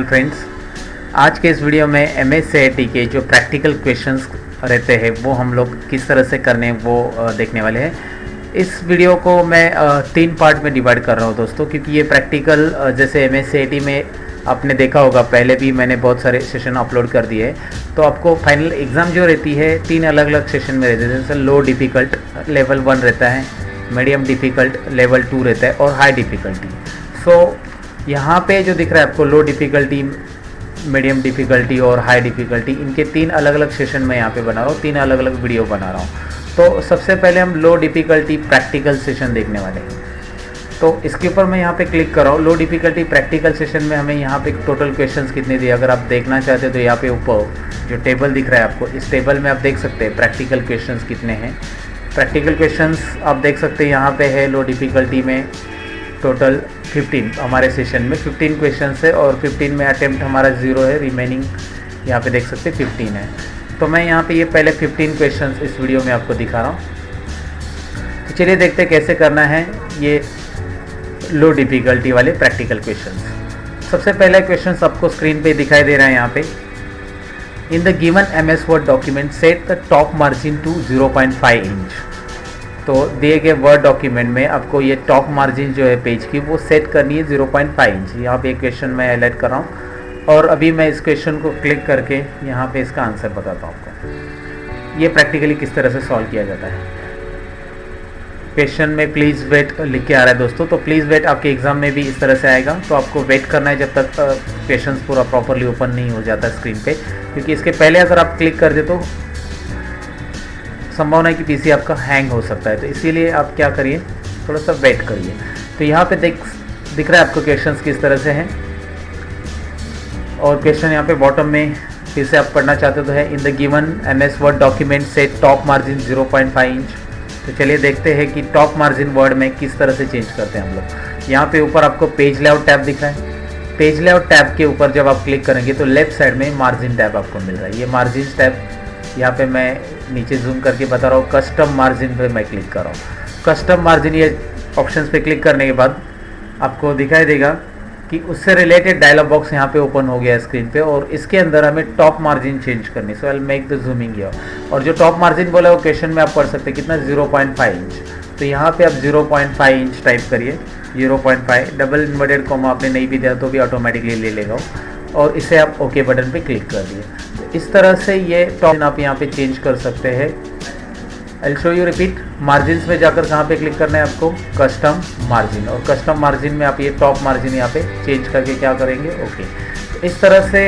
Friends, आज के इस वीडियो में MSCIT के जो प्रैक्टिकल क्वेश्चंस रहते हैं वो हम लोग किस तरह से करने वो देखने वाले हैं। इस वीडियो को मैं 3 पार्ट में डिवाइड कर रहा हूँ दोस्तों, क्योंकि ये प्रैक्टिकल जैसे MSCIT में आपने देखा होगा, पहले भी मैंने बहुत सारे सेशन अपलोड कर दिए हैं। तो आपको फाइनल एग्ज़ाम जो रहती है 3 अलग अलग सेशन में रहते हैं। जैसे लो डिफ़िकल्ट लेवल 1 रहता है, मीडियम डिफ़िकल्ट लेवल 2 रहता है और हाई डिफ़िकल्टी। सो यहाँ पे जो दिख रहा है आपको लो डिफ़िकल्टी, मीडियम डिफ़िकल्टी और हाई डिफ़िकल्टी, इनके 3 अलग अलग सेशन में यहाँ पे बना रहा हूँ, 3 अलग अलग वीडियो बना रहा हूँ। तो सबसे पहले हम लो डिफ़िकल्टी प्रैक्टिकल सेशन देखने वाले हैं। तो इसके ऊपर मैं यहाँ पे क्लिक कर रहा हूँ। लो डिफ़िकल्टी प्रैक्टिकल सेशन में हमें यहाँ पे टोटल क्वेश्चंस कितने दिए, अगर आप देखना चाहते हो तो यहाँ पे ऊपर जो टेबल दिख रहा है आपको, इस टेबल में आप देख सकते हैं प्रैक्टिकल क्वेश्चंस कितने हैं। प्रैक्टिकल क्वेश्चंस आप देख सकते हैं यहाँ पे है लो डिफ़िकल्टी में टोटल 15, हमारे सेशन में 15 क्वेश्चन है और 15 में अटेम्प्ट हमारा 0 है, रिमेनिंग यहाँ पे देख सकते हैं 15 है। तो मैं यहाँ पे ये पहले 15 क्वेश्चन इस वीडियो में आपको दिखा रहा हूँ। तो चलिए देखते हैं कैसे करना है ये लो डिफ़िकल्टी वाले प्रैक्टिकल क्वेश्चंस। सबसे पहला क्वेश्चन आपको स्क्रीन पे दिखाई दे रहा है यहाँ पे। In the given MS word document set the top margin to 0.5 inch. तो दिए गए वर्ड डॉक्यूमेंट में आपको ये टॉप मार्जिन जो है पेज की वो सेट करनी है 0.5 इंच। यहाँ पे एक क्वेश्चन मैं हाईलाइट कर रहा हूँ और अभी मैं इस क्वेश्चन को क्लिक करके यहाँ पे इसका आंसर बताता हूँ आपको। ये प्रैक्टिकली किस तरह से सॉल्व किया जाता है। क्वेश्चन में प्लीज़ वेट लिख के आ रहा है दोस्तों, तो प्लीज़ वेट आपके एग्ज़ाम में भी इस तरह से आएगा। तो आपको वेट करना है जब तक क्वेश्चन पूरा प्रॉपरली ओपन नहीं हो जाता स्क्रीन पे, क्योंकि इसके पहले अगर आप क्लिक कर दे तो संभावना है कि पीसी आपका हैंग हो सकता है। तो इसीलिए आप क्या करिए, थोड़ा सा वेट करिए। तो यहाँ पे दिख रहा है आपको क्वेश्चंस किस तरह से हैं, और क्वेश्चन यहाँ पे बॉटम में फिर से आप पढ़ना चाहते तो है in the given MS word document set top margin 0.5 inch. तो चलिए देखते हैं कि टॉप मार्जिन वर्ड में किस तरह से चेंज करते हैं हम लोग। यहाँ पे ऊपर आपको पेज लेआउट टैब दिख रहा है। पेज लेआउट टैब के ऊपर जब आप क्लिक करेंगे तो लेफ्ट साइड में मार्जिन टैब आपको मिल रहा है। ये मार्जिन टैब यहाँ पे मैं नीचे जूम करके बता रहा हूँ। कस्टम मार्जिन पे मैं क्लिक कर रहा हूँ। कस्टम मार्जिन ये ऑप्शंस पे क्लिक करने के बाद आपको दिखाई देगा कि उससे रिलेटेड डायलॉग बॉक्स यहाँ पे ओपन हो गया है स्क्रीन पे, और इसके अंदर हमें टॉप मार्जिन चेंज करनी। So I make the zooming here, और जो टॉप मार्जिन बोला वो क्वेश्चन में आप पढ़ सकते हैं कितना 0.5 इंच। तो यहाँ पे आप 0.5 इंच टाइप करिए, 0.5 डबल इन्वर्टेड कॉमा आपने नहीं भी दिया तो भी ऑटोमेटिकली ले लेगा, और इसे आप ओके बटन पे क्लिक कर दिए। तो इस तरह से ये टॉप आप यहाँ पे चेंज कर सकते हैं। I show you repeat. Margins में जाकर कहाँ पे क्लिक करना है आपको, कस्टम मार्जिन, और कस्टम मार्जिन में आप ये टॉप मार्जिन यहाँ पे चेंज करके क्या करेंगे, ओके। तो इस तरह से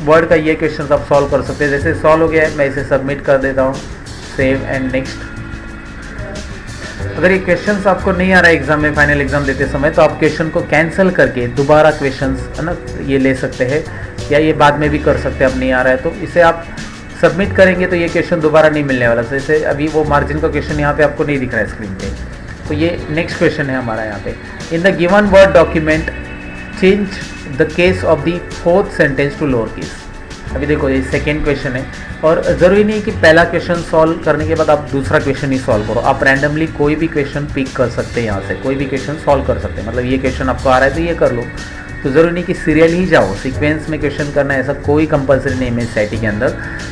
वर्ड का ये क्वेश्चन आप सॉल्व कर सकते हैं। जैसे सॉल्व हो गया है मैं इसे सबमिट कर देता हूँ, सेव एंड नेक्स्ट। अगर ये क्वेश्चंस आपको नहीं आ रहा है एग्जाम में, फाइनल एग्जाम देते समय, तो आप क्वेश्चन को कैंसिल करके दोबारा क्वेश्चंस है ना ये ले सकते हैं, या ये बाद में भी कर सकते हैं। अब नहीं आ रहा है तो इसे आप सबमिट करेंगे तो ये क्वेश्चन दोबारा नहीं मिलने वाला। जैसे अभी वो मार्जिन का क्वेश्चन यहाँ पे आपको नहीं दिख रहा है स्क्रीन पे। तो ये नेक्स्ट क्वेश्चन है हमारा यहाँ पे। In the given word document change the case of the 4th sentence to lower case. अभी देखो ये सेकेंड क्वेश्चन है, और ज़रूरी नहीं कि पहला क्वेश्चन सॉल्व करने के बाद आप दूसरा क्वेश्चन ही सॉल्व करो। आप रैंडमली कोई भी क्वेश्चन पिक कर सकते हैं, यहाँ से कोई भी क्वेश्चन सॉल्व कर सकते हैं। मतलब ये क्वेश्चन आपको आ रहा है तो ये कर लो। तो ज़रूरी नहीं कि सीरियल ही जाओ, सीक्वेंस में क्वेश्चन करना है ऐसा कोई कंपलसरी नहीं है MSCIT के अंदर।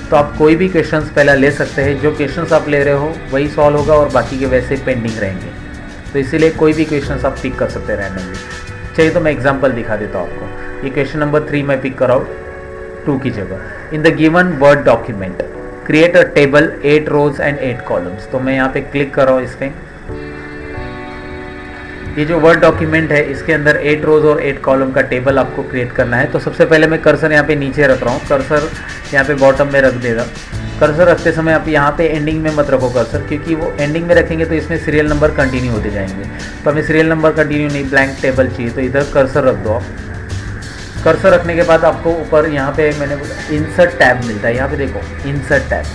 तो आप कोई भी क्वेश्चंस पहला ले सकते हैं, जो क्वेश्चंस आप ले रहे हो वही सॉल्व होगा और बाकी के वैसे पेंडिंग रहेंगे। तो इसीलिए कोई भी क्वेश्चंस आप पिक कर सकते हैं रैंडमली। चलिए तो मैं एग्जांपल दिखा देता हूँ आपको। ये क्वेश्चन नंबर 3 मैं पिक कर रहा हूँ 2 की जगह। In the given word document create a table 8 rows and 8 columns. तो मैं यहाँ पे क्लिक कर रहा हूँ इस पर। ये जो वर्ड डॉक्यूमेंट है इसके अंदर 8 रोज और 8 कॉलम का टेबल आपको क्रिएट करना है। तो सबसे पहले मैं कर्सर यहाँ पे नीचे रख रहा हूँ, कर्सर यहाँ पे बॉटम में रख देगा। कर्सर रखते समय आप यहाँ पे एंडिंग में मत रखो कर्सर, क्योंकि वो एंडिंग में रखेंगे तो इसमें सीरियल नंबर कंटिन्यू होते जाएंगे। तो हमें सीरियल नंबर कंटिन्यू नहीं, ब्लैंक टेबल चाहिए, तो इधर कर्सर रख दो आप। कर्सर रखने के बाद आपको ऊपर यहाँ पे मैंने बोला इंसर्ट टैब मिलता है। यहाँ पे देखो इंसर्ट टैब,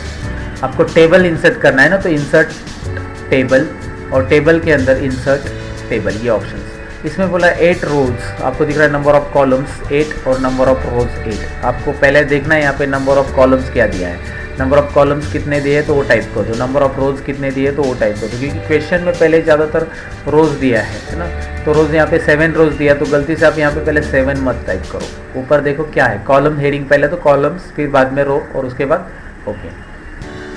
आपको टेबल इंसर्ट करना है ना, तो इंसर्ट टेबल, और टेबल के अंदर इंसर्ट टेबल, ये ऑप्शंस। इसमें बोला 8 रोज, आपको दिख रहा है नंबर ऑफ कॉलम्स 8 और नंबर ऑफ रोज 8। आपको पहले देखना है यहाँ पे नंबर ऑफ कॉलम्स क्या दिया है। नंबर ऑफ कॉलम्स कितने दिए तो वो टाइप कर दो, नंबर ऑफ रोज कितने दिए तो वो टाइप कर दो, क्योंकि क्वेश्चन में पहले ज़्यादातर रोज दिया है ना। तो रोज यहाँ पे 7 रोज दिया, तो गलती से आप यहाँ पे पहले 7 मत टाइप करो। ऊपर देखो क्या है, कॉलम हेडिंग, पहले तो कॉलम्स फिर बाद में रो और उसके बाद ओके।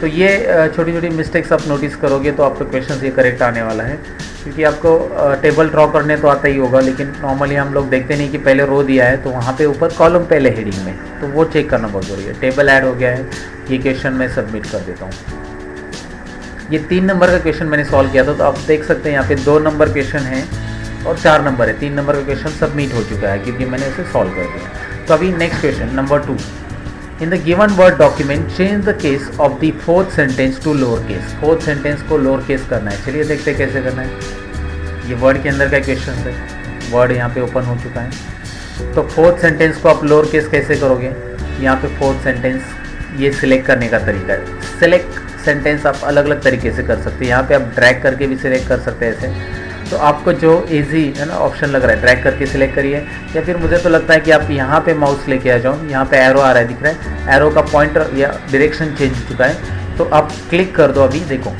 तो ये छोटी छोटी मिस्टेक्स आप नोटिस करोगे तो आपका क्वेश्चन ये करेक्ट आने वाला है, क्योंकि आपको टेबल ड्रॉ करने तो आता ही होगा, लेकिन नॉर्मली हम लोग देखते नहीं कि पहले रो दिया है तो वहाँ पे ऊपर कॉलम पहले हेडिंग में, तो वो चेक करना बहुत ज़रूरी है। टेबल ऐड हो गया है, ये क्वेश्चन मैं सबमिट कर देता हूँ। ये 3 नंबर का क्वेश्चन मैंने सॉल्व किया था, तो आप देख सकते हैं यहाँ पे 2 नंबर क्वेश्चन है और 4 नंबर है। 3 नंबर का क्वेश्चन सबमिट हो चुका है क्योंकि मैंने इसे सॉल्व कर दिया। तो अभी next question number 2, in the given word document change the case of the 4th sentence to lower case. 4th sentence को लोअर केस करना है। चलिए देखते हैं कैसे करना है। ये वर्ड के अंदर का क्वेश्चन है, वर्ड यहाँ पे ओपन हो चुका है। तो 4th सेंटेंस को आप लोअर केस कैसे करोगे, यहाँ पे 4th सेंटेंस ये सिलेक्ट करने का तरीका है। सिलेक्ट सेंटेंस आप अलग अलग तरीके से कर सकते हैं, यहाँ पे आप ड्रैग करके भी सिलेक्ट कर सकते हैं ऐसे। तो आपको जो इजी है ना ऑप्शन लग रहा है, ड्रैग करके सिलेक्ट करिए, या फिर मुझे तो लगता है कि आप यहाँ पे माउस लेके आ जाओ, यहाँ पे एरो आ रहा है दिख रहा है, एरो का पॉइंटर या डायरेक्शन चेंज हो चुका है, तो आप क्लिक कर दो। अभी देखो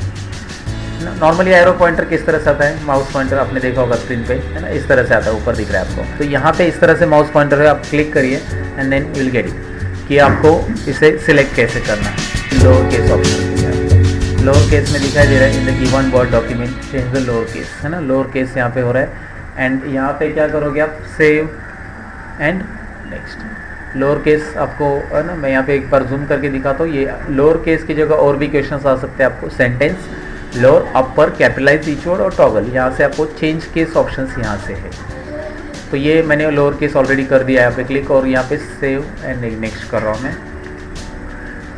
नॉर्मली एरो पॉइंटर किस तरह से आता है, माउस पॉइंटर आपने देखा होगा स्क्रीन पे, है ना, इस तरह से आता है, ऊपर दिख रहा है आपको। तो यहाँ पे इस तरह से माउस पॉइंटर है, आप क्लिक करिए and then will get it कि आपको इसे सिलेक्ट कैसे करना है। Lower case option lower case में दिखाई दे रहा है, in the given word document change the lower case, है ना, लोअर केस यहाँ पे हो रहा है। एंड यहाँ पे क्या करोगे आप, save and next. Lower case आपको है ना, मैं यहाँ पे एक बार जूम करके दिखाता हूँ। ये लोअर केस की जगह और भी क्वेश्चंस आ सकते हैं आपको, सेंटेंस, लोअर, अपर, कैपिटलाइज ईच वर्ड और टॉगल। यहाँ से आपको चेंज केस ऑप्शंस यहाँ से है। तो ये मैंने लोअर केस ऑलरेडी कर दिया है, यहाँ पे क्लिक और यहाँ पे सेव एंड नेक्स्ट कर रहा हूँ मैं।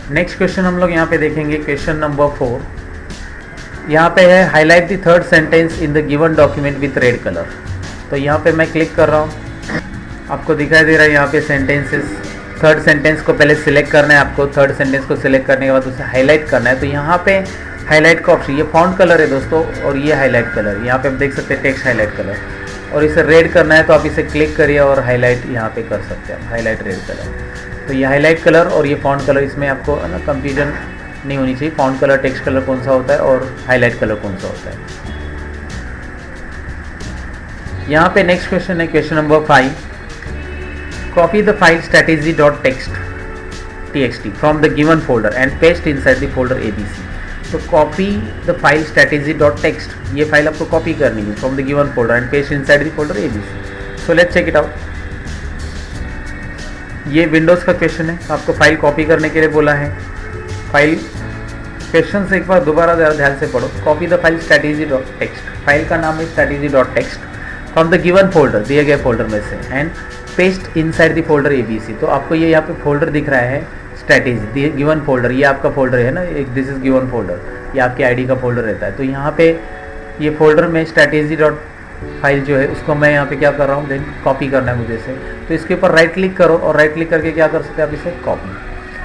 नेक्स्ट क्वेश्चन हम लोग यहाँ पे देखेंगे, क्वेश्चन नंबर 4। यहाँ पे है highlight the 3rd sentence in the given document with red colour. तो यहाँ पे मैं क्लिक कर रहा हूँ, आपको दिखाई दे रहा है यहाँ पे सेंटेंसेस। 3rd सेंटेंस को पहले सिलेक्ट करना है आपको, 3rd सेंटेंस को सिलेक्ट करने के बाद उसे हाईलाइट करना है। तो यहाँ पे हाईलाइट का ऑप्शन, ये फॉन्ट कलर है दोस्तों, और ये हाईलाइट कलर, यहाँ पे आप देख सकते हैं टेक्स्ट हाईलाइट कलर, और इसे रेड करना है तो आप इसे क्लिक करिए और हाईलाइट यहाँ पे कर सकते हैं, हाईलाइट रेड कलर। तो ये हाईलाइट कलर और ये फॉन्ट कलर, इसमें आपको है ना कंफ्यूजन नहीं होनी चाहिए, फॉन्ट कलर टेक्स्ट कलर कौन सा होता है और हाईलाइट कलर कौन सा होता है। यहाँ पे नेक्स्ट क्वेश्चन है, question number 5, copy the file strategy.txt from the given folder and paste inside the folder ABC। तो कॉपी द फाइल strategy.txt, ये फाइल आपको कॉपी करनी है from the given folder and paste inside the folder ABC। So let's check it out. ये Windows का question है, आपको file copy करने के लिए बोला है। फाइल क्वेश्चन से एक बार दोबारा ध्यान से पढ़ो। Copy the file strategy.txt, file का नाम है strategy.txt from the given folder, दिए गए फोल्डर में से, and paste inside the folder ABC। तो आपको ये यहाँ पे फोल्डर दिख रहा है स्ट्रैटेजी, गिवन फोल्डर, ये आपका फोल्डर है ना, एक दिस इज गिवन फोल्डर, ये आपके आईडी का फोल्डर रहता है। तो यहाँ पे ये फोल्डर में strategy डॉट फाइल जो है उसको मैं यहाँ पे क्या कर रहा हूँ, देन कॉपी करना है मुझे से। तो इसके ऊपर राइट क्लिक करो और राइट क्लिक करके क्या कर सकते हैं आप, इसे कॉपी।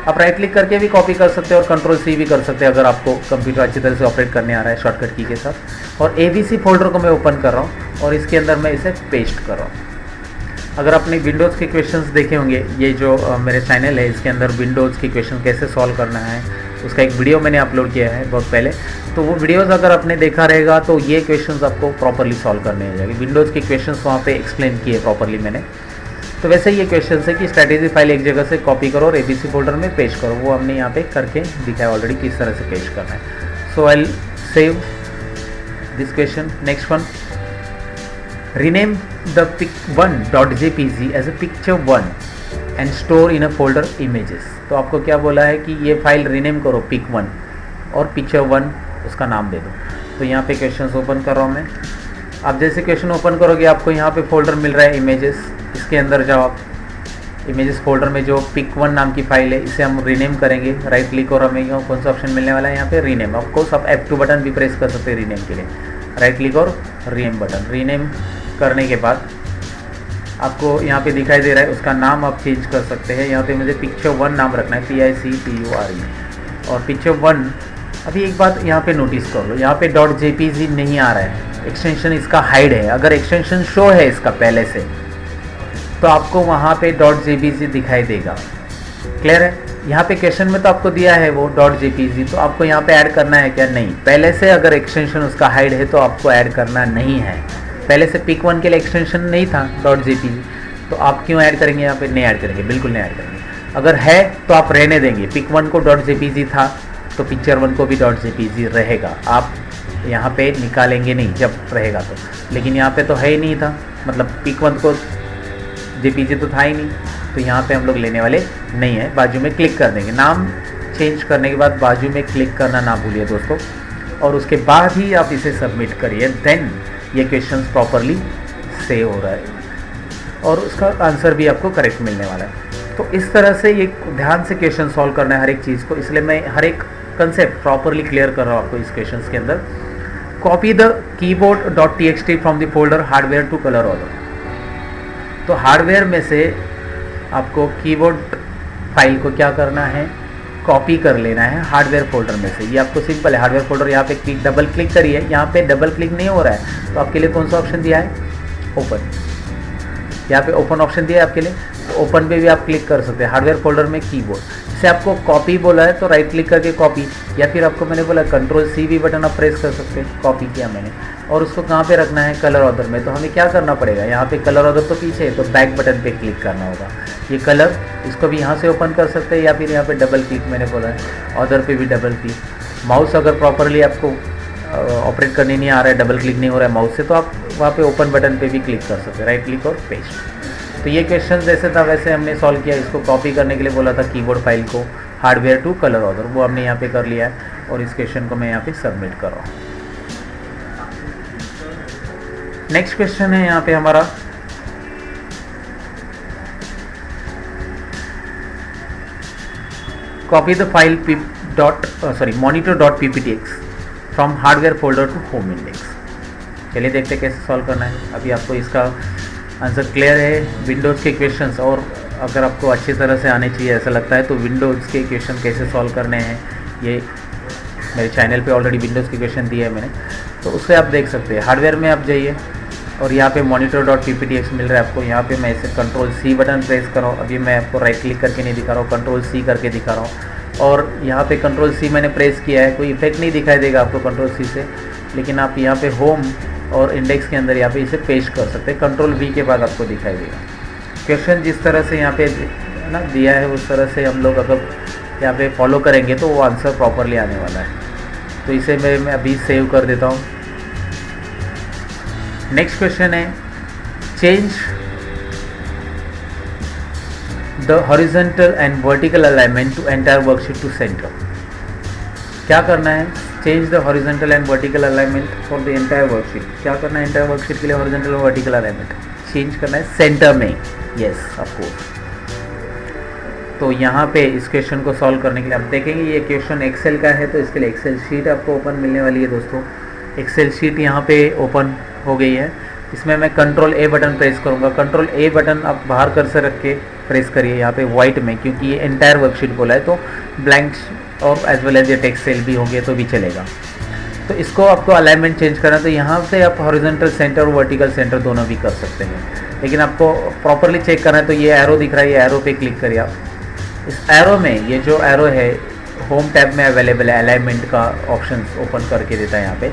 आप राइट क्लिक करके भी कॉपी कर सकते हैं और Ctrl+C भी कर सकते हैं अगर आपको कंप्यूटर अच्छी तरह से ऑपरेट करने आ रहा है शॉर्टकट की के साथ। और ABC फोल्डर को मैं ओपन कर रहा हूँ और इसके अंदर मैं इसे पेस्ट कर रहा हूँ। अगर आपने विंडोज़ के क्वेश्चंस देखे होंगे, ये जो मेरे चैनल है इसके अंदर विंडोज़ के क्वेश्चन कैसे सॉल्व करना है उसका एक वीडियो मैंने अपलोड किया है बहुत पहले। तो वो वीडियोज़ अगर आपने देखा रहेगा तो ये क्वेश्चंस आपको प्रॉपरली सॉल्व करने हो जाएंगे। विंडोज़ के क्वेश्चंस वहाँ पे एक्सप्लेन किए प्रॉपरली मैंने। तो वैसे ये क्वेश्चन है कि स्ट्रैटेजी फाइल एक जगह से कॉपी करो और ABC फोल्डर में पेस्ट करो, वो हमने यहाँ पे करके दिखाया ऑलरेडी किस तरह से पेस्ट करना है। So I will save this question. Next one, rename the pic1.jpg as a picture1 and store in a folder images। तो आपको क्या बोला है कि ये फाइल रीनेम करो pic1 और picture1 उसका नाम दे दो। तो यहाँ पे क्वेश्चन ओपन कर रहा हूँ मैं। आप जैसे क्वेश्चन ओपन करोगे आपको यहाँ पे फोल्डर मिल रहा है इमेजेस, इसके अंदर जाओ आप। इमेजेस फोल्डर में जो pic1 नाम की फाइल है इसे हम रीनेम करेंगे। राइट क्लिक और हमें यहाँ कौन सा ऑप्शन मिलने वाला है, यहाँ पे रीनेम। आपको सब F2 बटन भी प्रेस कर सकते हैं रीनेम के लिए। राइट क्लिक और रीनेम बटन। रीनेम करने के बाद आपको यहाँ पे दिखाई दे रहा है उसका नाम आप चेंज कर सकते हैं। यहाँ पे मुझे picture1 नाम रखना है, PICTURE। और picture1, अभी एक बात यहाँ पे नोटिस कर लो, यहाँ पे .jpg नहीं आ रहा है, एक्सटेंशन इसका हाइड है। अगर एक्सटेंशन शो है इसका पहले से तो आपको वहाँ पे .jpg दिखाई देगा। क्लियर है? यहाँ पे क्वेश्चन में तो आपको दिया है वो .jpg, तो आपको यहाँ पे ऐड करना है क्या? नहीं। पहले से अगर एक्सटेंशन उसका हाइड है तो आपको ऐड करना नहीं है। पहले से पिक 1 के लिए एक्सटेंशन नहीं था .jpg, तो आप क्यों ऐड करेंगे? यहाँ पे नहीं ऐड करेंगे, बिल्कुल नहीं ऐड करेंगे। अगर है तो आप रहने देंगे। पिक 1 को .jpg था तो पिक्चर 1 को भी .jpg रहेगा, आप यहाँ पे निकालेंगे नहीं जब रहेगा तो। लेकिन यहाँ पे तो है ही नहीं था, मतलब पिक 1 को jpg तो था ही नहीं, तो यहाँ पे हम लोग लेने वाले नहीं है। बाजू में क्लिक कर देंगे। नाम चेंज करने के बाद बाजू में क्लिक करना ना भूलिए दोस्तों, और उसके बाद ही आप इसे सबमिट करिए। देन ये क्वेश्चन प्रॉपरली सेव हो रहा है और उसका आंसर भी आपको करेक्ट मिलने वाला है। तो इस तरह से ये ध्यान से क्वेश्चन सॉल्व करना है हर एक चीज़ को, इसलिए मैं हर एक कंसेप्ट प्रॉपरली क्लियर कर रहा हूँ आपको इस क्वेश्चन के अंदर। Copy the keyboard from the folder hardware to colour order. तो हार्डवेयर में से आपको कीबोर्ड फाइल को क्या करना है? कॉपी कर लेना है हार्डवेयर फोल्डर में से। ये आपको सिंपल है। हार्डवेयर फोल्डर यहाँ पे डबल क्लिक करिए, यहाँ पे डबल क्लिक नहीं हो रहा है तो आपके लिए कौन सा ऑप्शन दिया है? ओपन। यहाँ पे ओपन ऑप्शन दिया है आपके लिए, तो ओपन पे भी आप क्लिक कर सकते हैं। हार्डवेयर फोल्डर में कीबोर्ड से आपको कॉपी बोला है तो राइट क्लिक करके कॉपी, या फिर आपको मैंने बोला Ctrl+C भी बटन आप प्रेस कर सकते हैं। कॉपी किया मैंने, और उसको कहाँ पे रखना है? कलर ऑर्डर में। तो हमें क्या करना पड़ेगा? यहाँ पे कलर ऑर्डर तो पीछे है, तो बैक बटन पे क्लिक करना होगा। ये कलर, इसको भी यहाँ से ओपन कर सकते हैं, या फिर यहाँ पे डबल क्लिक मैंने बोला है, ऑर्डर पे भी डबल क्लिक। माउस अगर प्रॉपरली आपको ऑपरेट करने नहीं आ रहा है, डबल क्लिक नहीं हो रहा है माउस से, तो आप वहाँ पे ओपन बटन पे भी क्लिक कर सकते हैं, राइट क्लिक और पेस्ट। तो ये क्वेश्चन जैसे था वैसे हमने सॉल्व किया। इसको कॉपी करने के लिए बोला था कीबोर्ड फाइल को हार्डवेयर टू कलर ऑर्डर, वो हमने यहाँ पे कर लिया है, और इस क्वेश्चन को मैं यहाँ पे सबमिट कर रहा हूँ। नेक्स्ट क्वेश्चन है यहाँ पे हमारा copy the file monitor.pptx from hardware folder to home index. चलिए देखते हैं कैसे सॉल्व करना है। अभी आपको इसका आंसर क्लियर है। विंडोज़ के क्वेश्चंस, और अगर आपको अच्छी तरह से आने चाहिए ऐसा लगता है, तो विंडोज़ के क्वेश्चन कैसे सॉल्व करने हैं ये मेरे चैनल पे ऑलरेडी विंडोज़ के क्वेश्चन दिए हैं मैंने, तो उससे आप देख सकते हैं। हार्डवेयर में आप जाइए और यहाँ पे monitor.pptx मिल रहा है आपको। यहाँ पे मैं इसे Ctrl+C बटन प्रेस कर रहा हूँ। अभी मैं आपको राइट क्लिक करके नहीं दिखा रहा हूँ, Ctrl+C करके दिखा रहा हूँ। और यहाँ पे Ctrl+C मैंने प्रेस किया है, कोई इफेक्ट नहीं दिखाई देगा आपको Ctrl+C से, लेकिन आप यहाँ पे होम और इंडेक्स के अंदर यहाँ पे इसे पेस्ट कर सकते हैं। Ctrl+V के बाद आपको दिखाई देगा। क्वेश्चन जिस तरह से यहाँ पे ना दिया है उस तरह से हम लोग अगर यहाँ पे फॉलो करेंगे तो वो आंसर प्रॉपरली आने वाला है। तो इसे मैं अभी सेव कर देता हूँ। नेक्स्ट क्वेश्चन है change the horizontal and vertical alignment to entire worksheet to centre. क्या करना है? Change the horizontal and vertical alignment for the entire worksheet. क्या करना है? एंटायर वर्कशीट के लिए हॉरिजॉन्टल और वर्टिकल अलाइनमेंट चेंज करना है सेंटर में। Yes of course. तो यहाँ पे इस क्वेश्चन को सॉल्व करने के लिए आप देखेंगे ये क्वेश्चन एक्सेल का है, तो इसके लिए एक्सेल शीट आपको ओपन मिलने वाली है दोस्तों। एक्सेल शीट यहाँ पे ओपन हो गई है। इसमें मैं Ctrl+A बटन प्रेस करूँगा। Ctrl+A बटन आप बाहर कर्सर रख के प्रेस करिए यहाँ पे वाइट में, क्योंकि ये एंटायर वर्कशीट बोला है, तो ब्लैंक्स और एज वेल एज ये टेक्स्ट सेल भी होंगे तो भी चलेगा। तो इसको आपको अलाइनमेंट चेंज करना है, तो यहाँ से आप हॉरिजॉन्टल सेंटर और वर्टिकल सेंटर दोनों भी कर सकते हैं, लेकिन आपको प्रॉपरली चेक करना है। तो ये एरो दिख रहा है, ये एरो पे क्लिक करिए आप। इस एरो में ये जो एरो है होम टैब में अवेलेबल है, अलाइनमेंट का ऑप्शंस ओपन करके देता है यहाँ पे,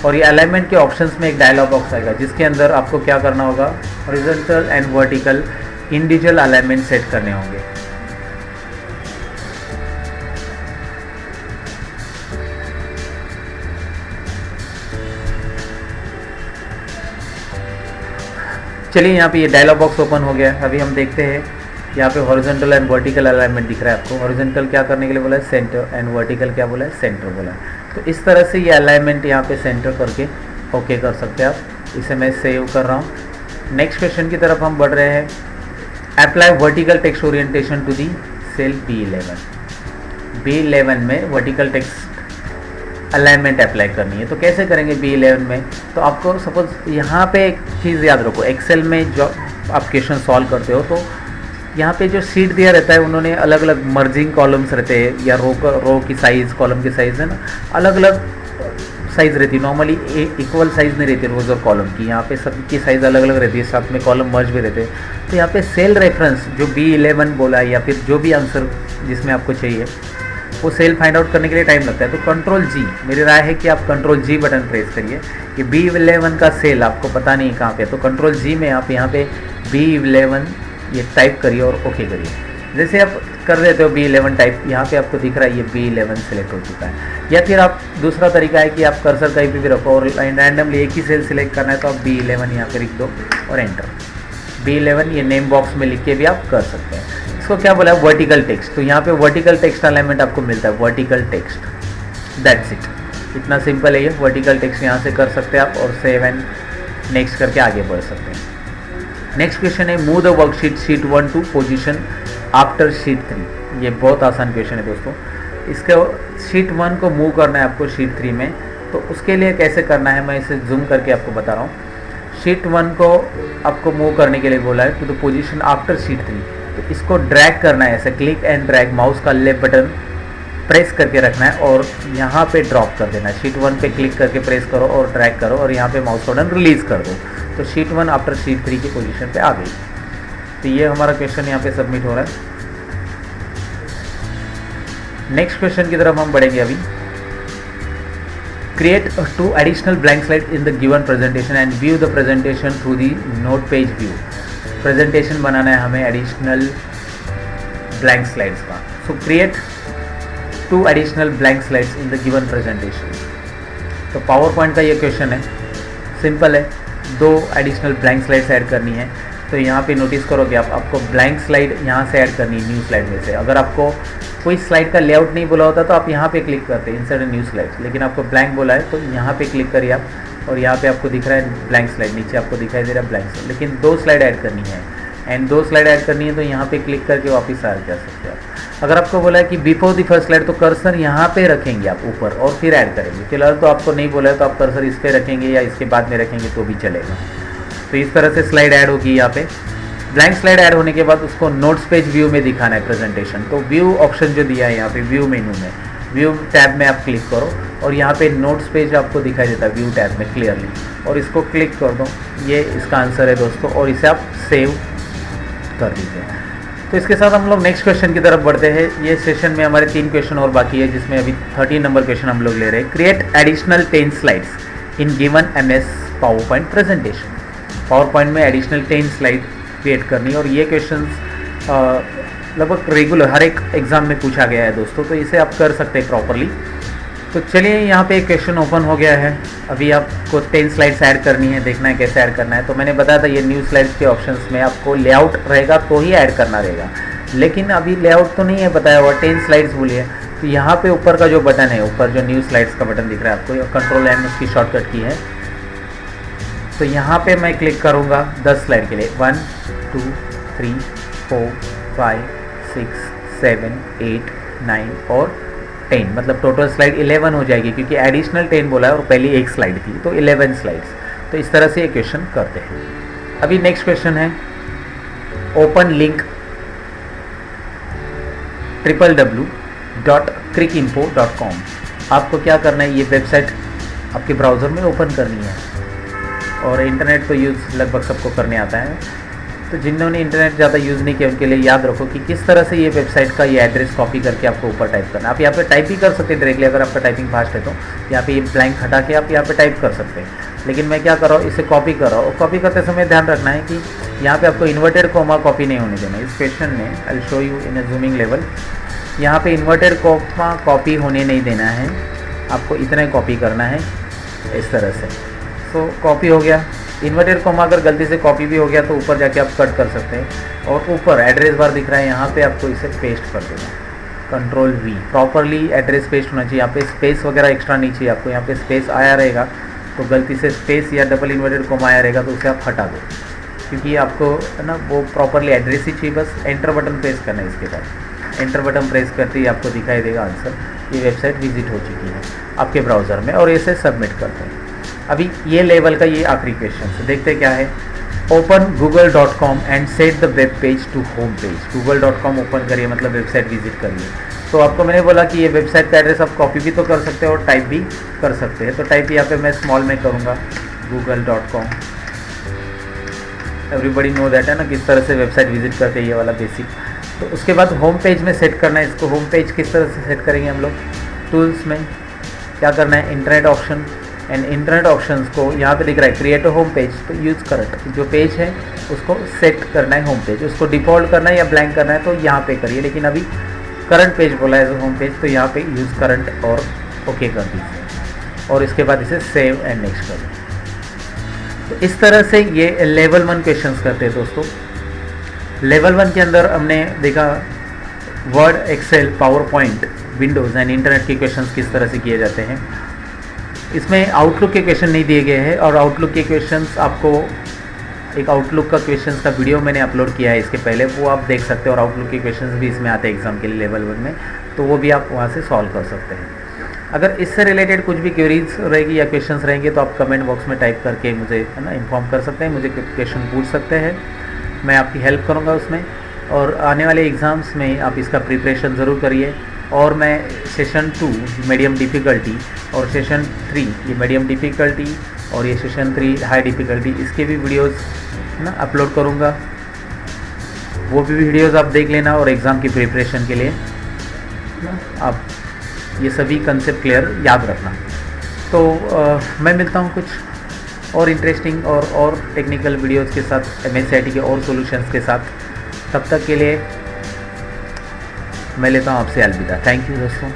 और ये अलाइनमेंट के ऑप्शंस में एक डायलॉग बॉक्स आएगा जिसके अंदर आपको क्या करना होगा? Horizontal and vertical individual alignment set करने होंगे। चलिए यहाँ पे ये डायलॉग बॉक्स ओपन हो गया। अभी हम देखते हैं यहाँ पे हॉरिजॉन्टल एंड वर्टिकल अलाइनमेंट दिख रहा है आपको। हॉरिजॉन्टल क्या करने के लिए बोला है? सेंटर। एंड वर्टिकल क्या बोला है? सेंटर बोला है। तो इस तरह से ये अलाइनमेंट यहाँ पे सेंटर करके ओके कर सकते हैं आप। इसे मैं सेव कर रहा हूँ। नेक्स्ट क्वेश्चन की तरफ हम बढ़ रहे हैं। Apply vertical text orientation to the cell B11। B11 में वर्टिकल टेक्स्ट अलाइनमेंट अप्लाई करनी है। तो कैसे करेंगे B11 में? तो आपको सपोज यहाँ पे एक चीज़ याद रखो, एक्सेल में जो आप क्वेश्चन सॉल्व करते हो तो यहाँ पे जो शीट दिया रहता है उन्होंने अलग अलग मर्जिंग कॉलम्स रहते हैं, या रो की साइज़, कॉलम की साइज़ है ना, अलग अलग साइज़ रहती है। नॉर्मली इक्वल साइज़ नहीं रहती रोज़ और कॉलम की, यहाँ पे सबकी साइज़ अलग अलग रहती है, साथ में कॉलम मर्ज भी रहते हैं। तो यहाँ पे सेल रेफरेंस जो B11 बोला है या फिर जो भी आंसर जिसमें आपको चाहिए, वो सेल फाइंड आउट करने के लिए टाइम लगता है। तो कंट्रोल जी, मेरी राय है कि आप कंट्रोल जी बटन प्रेस करिए कि B11 का सेल आपको पता नहीं कहाँ पे, तो कंट्रोल जी में आप यहाँ पे B11 ये टाइप करिए और ओके करिए। जैसे आप कर देते हो B11 टाइप, यहाँ पे आपको दिख रहा है ये B11 सेलेक्ट हो चुका है। या फिर आप दूसरा तरीका है कि आप कर्सर कहीं पे भी रखो और रैंडमली एक ही सेल सिलेक्ट करना है तो आप B11 यहाँ पे लिख दो और एंटर। B11 ये नेम बॉक्स में लिख के भी आप कर सकते हैं। इसको क्या बोला है, वर्टिकल टेक्स्ट। तो यहाँ पे वर्टिकल टेक्स्ट एलिमेंट आपको मिलता है, वर्टिकल टेक्स्ट, दैट्स इट। इतना सिंपल है ये। वर्टिकल टेक्स्ट यहाँ से कर सकते हैं आप और सेव एंड नेक्स्ट करके आगे बढ़ सकते हैं। नेक्स्ट क्वेश्चन है, move the worksheet sheet 1 to position after sheet 3। ये बहुत आसान क्वेश्चन है दोस्तों। इसके शीट 1 को मूव करना है आपको शीट 3 में, तो उसके लिए कैसे करना है मैं इसे जूम करके आपको बता रहा हूँ। शीट 1 को आपको मूव करने के लिए बोला है to the position after sheet 3। तो इसको ड्रैग करना है, ऐसे क्लिक एंड ड्रैग, माउस का लेफ्ट बटन प्रेस करके रखना है और यहाँ पे ड्रॉप कर देना है। शीट 1 पे क्लिक करके प्रेस करो और ड्रैग करो और यहाँ पे माउस बटन रिलीज़ कर दो, तो शीट 1 आफ्टर शीट 3 की पोजीशन पे आ गई। तो ये हमारा क्वेश्चन यहाँ पे सबमिट हो रहा है। नेक्स्ट क्वेश्चन की तरफ हम बढ़ेंगे अभी। Create 2 additional blank slide in the given presentation and view the presentation through the note page view. Presentation बनाना है हमें एडिशनल ब्लैंक स्लाइड्स का। So create 2 additional blank slides in the given presentation. तो पावर पॉइंट का ये question है, simple है। 2 additional blank slides add करनी है। तो यहाँ पे नोटिस करोगे आपको ब्लैंक स्लाइड यहाँ से ऐड करनी है न्यू स्लाइड में से। अगर आपको कोई स्लाइड का लेआउट नहीं बोला होता तो आप यहाँ पे क्लिक करते इंसर्ट न्यू स्लाइड, लेकिन आपको ब्लैंक बोला है तो यहाँ पे क्लिक करिए आप और यहाँ पे आपको दिख रहा है ब्लैंक स्लाइड, नीचे आपको दिखाई दे रहा है ब्लैंक स्लाइड। लेकिन 2 स्लाइड ऐड करनी है एंड 2 स्लाइड ऐड करनी है तो यहाँ पे क्लिक करके वापस आ जा सकते हैं आप। अगर आपको बोला है कि बिफोर द फर्स्ट स्लाइड तो कर्सर यहाँ पे रखेंगे आप ऊपर और फिर ऐड करेंगे। फिलहाल तो आपको नहीं बोला है तो आप कर्सर इस पर रखेंगे या इसके बाद में रखेंगे तो भी चलेगा। तो इस तरह से स्लाइड ऐड होगी। यहाँ पे ब्लैंक स्लाइड ऐड होने के बाद उसको नोट्स पेज व्यू में दिखाना है प्रेजेंटेशन। तो व्यू ऑप्शन जो दिया है यहाँ पे व्यू मेनू में, व्यू टैब में आप क्लिक करो और यहाँ पे नोट्स पेज आपको दिखाई देता है व्यू टैब में क्लियरली, और इसको क्लिक कर दो। ये इसका आंसर है दोस्तों और इसे आप सेव कर दीजिए। तो इसके साथ हम लोग नेक्स्ट क्वेश्चन की तरफ बढ़ते हैं। ये सेशन में हमारे 3 क्वेश्चन और बाकी है जिसमें अभी 13 नंबर क्वेश्चन हम लोग ले रहे हैं। Create additional 10 slides in given MS power point presentation. Power point में एडिशनल 10 स्लाइड क्रिएट करनी, और ये क्वेश्चन लगभग रेगुलर हर एक एग्जाम में पूछा गया है दोस्तों, तो इसे आप कर सकते हैं प्रॉपरली। तो चलिए यहाँ पे एक क्वेश्चन ओपन हो गया है। अभी आपको 10 स्लाइड्स ऐड करनी है, देखना है कैसे ऐड करना है। तो मैंने बताया था ये न्यू स्लाइड्स के ऑप्शंस में आपको लेआउट रहेगा तो ही ऐड करना रहेगा, लेकिन अभी लेआउट तो नहीं है बताया हुआ, 10 स्लाइड्स बोलिए। तो यहाँ पे ऊपर का जो बटन है, ऊपर जो न्यू स्लाइड्स का बटन दिख रहा है आपको, कंट्रोल M उसकी शॉर्टकट की है। तो यहाँ पे मैं क्लिक करूँगा 10 स्लाइड के लिए, 1 2 3 4 5 6 7 8 9 और 10, मतलब टोटल स्लाइड 11 हो जाएगी क्योंकि एडिशनल 10 बोला है और पहले एक स्लाइड थी, तो 11 स्लाइड्स। तो इस तरह से ये क्वेश्चन करते हैं। अभी नेक्स्ट क्वेश्चन है, ओपन लिंक www.crickinfo.com। आपको क्या करना है, ये वेबसाइट आपके ब्राउज़र में ओपन करनी है, और इंटरनेट तो यूज़ लगभग सबको करने आता है। तो जिन्होंने इंटरनेट ज़्यादा यूज़ नहीं किया उनके लिए याद रखो कि किस तरह से ये वेबसाइट का ये एड्रेस कॉपी करके आपको ऊपर टाइप करना है। आप यहाँ पे टाइप भी कर सकते हैं डायरेक्टली, अगर आपका टाइपिंग फास्ट है तो यहाँ पे ये ब्लैंक हटा के आप यहाँ पे टाइप कर सकते हैं। लेकिन मैं क्या कर रहा हूँ, इसे कॉपी कर रहा हूँ, और कॉपी करते समय ध्यान रखना है कि यहाँ पे आपको इन्वर्टेड कोमा कॉपी नहीं होने देना। इस क्वेश्चन में I will show you in a zooming level, यहाँ पे इन्वर्टेड कोमा कॉपी होने नहीं देना है, आपको इतना कॉपी करना है इस तरह से। सो कॉपी हो गया। इन्वर्टेड कोमा अगर गलती से कॉपी भी हो गया तो ऊपर जाके आप कट कर सकते हैं, और ऊपर एड्रेस बार दिख रहा है, यहाँ पे आपको इसे पेस्ट कर देना, control V। Properly address paste होना चाहिए, यहाँ पे स्पेस वगैरह एक्स्ट्रा नहीं चाहिए आपको। यहाँ पे स्पेस आया रहेगा तो गलती से स्पेस या डबल इन्वर्टेड कोमा आया रहेगा तो उसे आप हटा दो, क्योंकि आपको है ना वो प्रॉपरली एड्रेस ही चाहिए। बस एंटर बटन प्रेस करना है। इसके बाद एंटर बटन प्रेस करते ही आपको दिखाई देगा आंसर, ये वेबसाइट विजिट हो चुकी है आपके ब्राउज़र में, और इसे सबमिट करते हैं। अभी ये लेवल का ये आखिरी क्वेश्चन है, देखते क्या है। Open google.com and set the web page to home page. google.com open करिए, मतलब वेबसाइट विजिट करिए। तो आपको मैंने बोला कि ये वेबसाइट का एड्रेस आप कॉपी भी तो कर सकते हैं और टाइप भी कर सकते हैं। तो टाइप यहाँ पे मैं स्मॉल में करूँगा google.com। एवरीबडी नो दैट है ना किस तरह से वेबसाइट विजिट करते हैं, ये वाला बेसिक तो उसके बाद होम पेज में सेट करना है इसको। होम पेज किस तरह से सेट करेंगे हम लोग, टूल्स में क्या करना है, internet option, and internet options को यहाँ पे दिख रहा है क्रिएट होम पेज, तो यूज़ करंट जो पेज है उसको सेट करना है होम पेज, उसको डिफ़ॉल्ट करना है या ब्लैंक करना है तो यहाँ पे करिए, लेकिन अभी करंट पेज बोला है होम पेज, तो यहाँ पे यूज़ करंट और ओके कर दीजिए और इसके बाद इसे सेव एंड नेक्स्ट कर दीजिए। तो इस तरह से ये लेवल 1 क्वेश्चंस करते हैं दोस्तों। लेवल 1 के अंदर हमने देखा Word, Excel, PowerPoint, Windows and internet के क्वेश्चंस किस तरह से किए जाते हैं। इसमें आउटलुक के क्वेश्चन नहीं दिए गए हैं, और आउटलुक के क्वेश्चंस आपको एक आउटलुक का क्वेश्चंस का वीडियो मैंने अपलोड किया है इसके पहले, वो आप देख सकते हैं, और आउटलुक के क्वेश्चंस भी इसमें आते हैं एग्जाम के लिए लेवल 1 में, तो वो भी आप वहाँ से सॉल्व कर सकते हैं। अगर इससे रिलेटेड कुछ भी क्वेरीज रहेगी या क्वेश्चंस रहेंगे तो आप कमेंट बॉक्स में टाइप करके मुझे है ना इन्फॉर्म कर सकते हैं, मुझे क्वेश्चन पूछ सकते हैं, मैं आपकी हेल्प करूँगा उसमें। और आने वाले एग्ज़ाम्स में आप इसका प्रिपरेशन ज़रूर करिए। और मैं सेशन 2 मीडियम डिफ़िकल्टी और सेशन 3 ये मीडियम डिफ़िकल्टी और ये सेशन 3 हाई डिफ़िकल्टी, इसके भी वीडियोस ना अपलोड करूँगा, वो भी वीडियोस आप देख लेना। और एग्ज़ाम की प्रिपरेशन के लिए ना आप ये सभी कंसेप्ट क्लियर याद रखना। तो मैं मिलता हूँ कुछ और इंटरेस्टिंग और टेक्निकल वीडियोस के साथ, MSCIT के और सॉल्यूशंस के साथ। तब तक के लिए मैं लेता हूँ आपसे अलविदा। थैंक यू दोस्तों।